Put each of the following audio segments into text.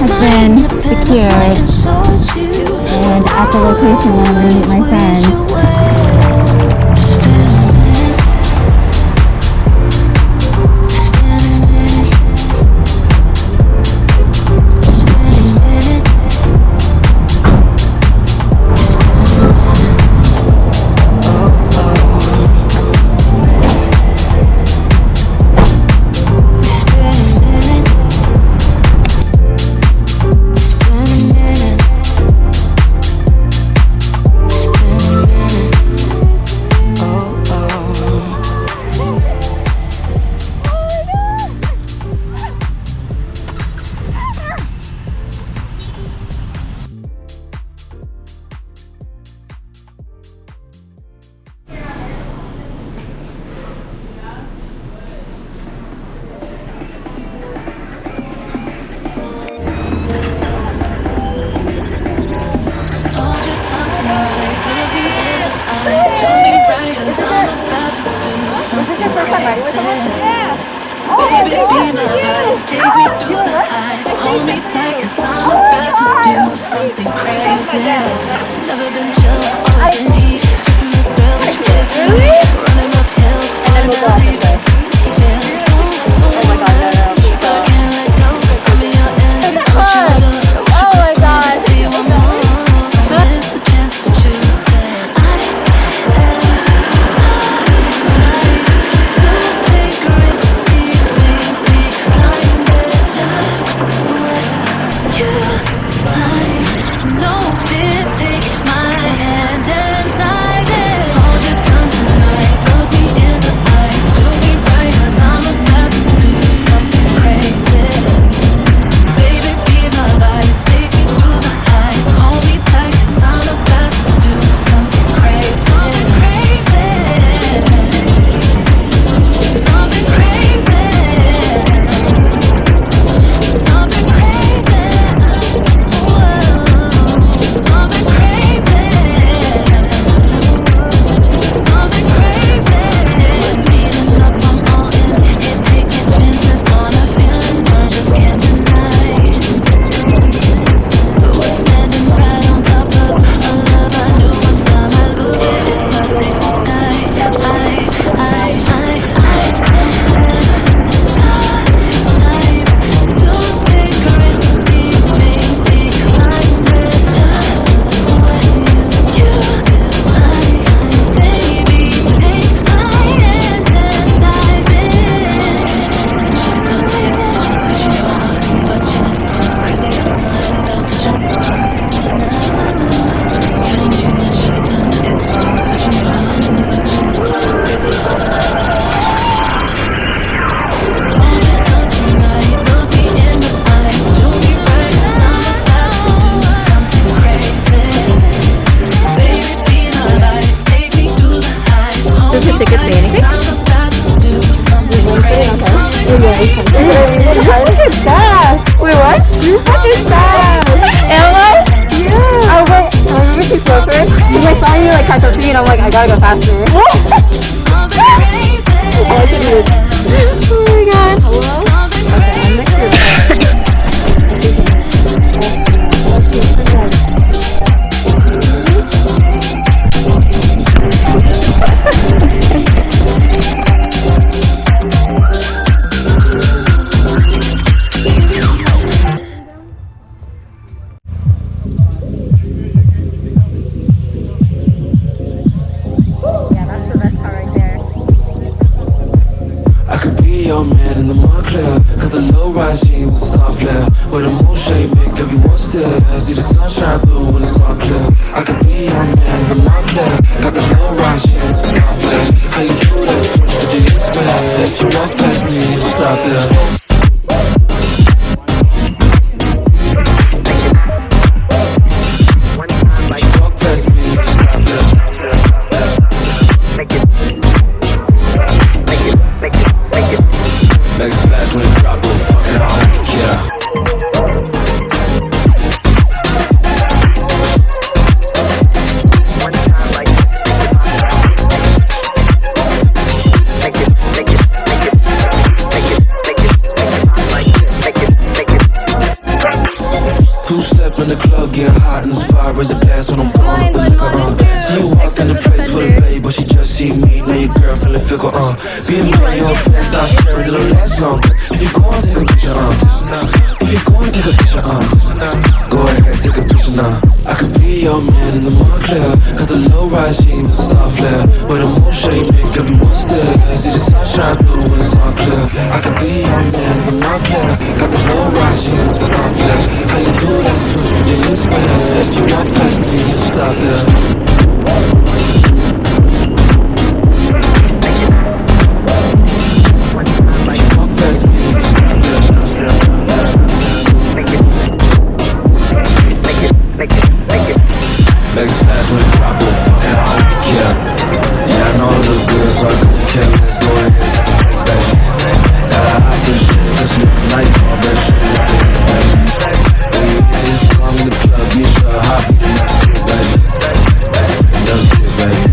has been secured, and at the location where I'm going to meet my friends. Baby, be my vice, take me through the highs. Hold me tight, cause I'm about to do something crazy. Never been chill, always been heat. Chasing the thrill that you give to me. Running uphill, falling down deep. Feel so foolish, but I can't let go. I'm in your end, I'm a shoulder. I wish you could plan to see one more. I miss the chance to choose it. I am the type to take a risk. No fear, take my hand and dive in. Hold your tongue tonight, look me in the eyes. Do me right, cause I'm about to do something crazy. Baby, be my vice, take me through the highs. Hold me tight, cause I'm about to do something crazy. Something crazy. Something crazy. Something crazy. And I'm like, I gotta go faster. Oh my god. Hello? Okay, I'm next to your bed. Your man in the Moncler, got the low rise jeans with star flare, with a moon shade make everyone stare. See the sunshine through with a star clear. I could be your man in the Moncler, got the low rise jeans with star flare. How you do that switch with your hips, man? If you walk past me, you stop there. From the club getting hot in the spot, raise a glass when I'm gone with the liquor, See you walk in the place with a babe, but she just see me. Now your girl feeling fickle, Being man, your friends, stop sharing, it'll last longer. If you go and take a picture, If you go and take a picture, Go ahead, take a picture now. I could be your man in the Moncler. Got the low rise, she with the star flare. Where the moon shade make everyone stare. See the sunshine through when it's all clear. I could be your man in the Moncler. Got the low rise, she with the star flare. How you do that switch with your hips, man? If you walk past me, you stop there. Make splash with a drop, but fuck it, I don't care. Yeah, I know it look good, so I couldn't care. Let's go ahead, take a baby. Got a hot for shit, just looking like all that shit. When you hear this song in the club, get your hot beat and never skip, baby. Never skip, baby.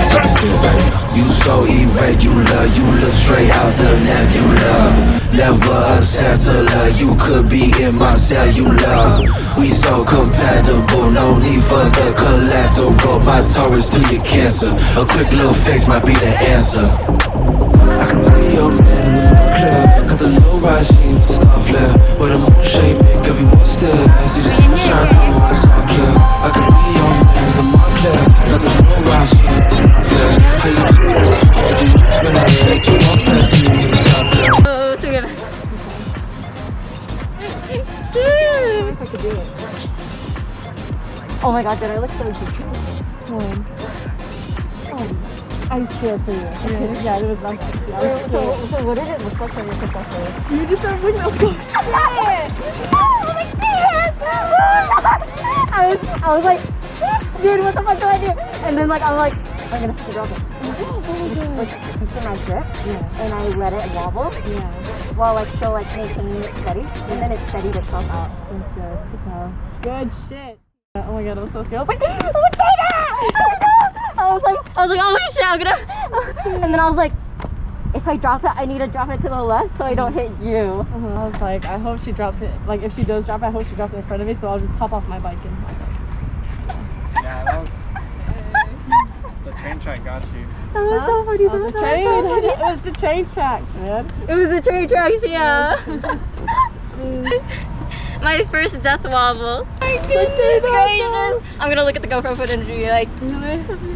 Never skip, baby. You so irregular, you look straight out the nebula. Never a settler, you could be in my cellular. We so compatible, no need for the collateral. My Taurus to your Cancer, a quick little fix might be the answer. I can be your man in the Moncler. Got the low rise, she with the star flare. Where the moon shade make everyone stare. See the sunshine through when it's all clear. I can be your man in the Moncler. Got the low rise, she with the star flare. How you do that? What you expect? If you walk past me, you stop there. Oh, so good. If I could do it. Oh my god, did I look so cute? I'm scared for you. Yeah. Yeah, it was not that. Yeah, I was scared. So what did it look like when you took that photo? You just started looking. Oh shit! I was like, dude, what the fuck do I do? And then like I'm like, I'm gonna have to drop it. Like it's in my grip, and I let it wobble. Yeah. While like still like maintaining it steady, and then it steadied itself out. That's good. Good job. Good shit. Oh my god, I was so scared. I was like, I was like, oh shit, I'm gonna. And then I was like, if I drop it, I need to drop it to the left so I don't hit you. I was like, I hope she drops it. Like, if she does drop it, I hope she drops it in front of me, so I'll just hop off my bike and. Yeah, that was. The train track got you. That was so funny. Oh, the train. It was the train tracks, man. It was the train tracks, yeah. My first death wobble. My goodness gracious. I'm gonna look at the GoPro footage and be like,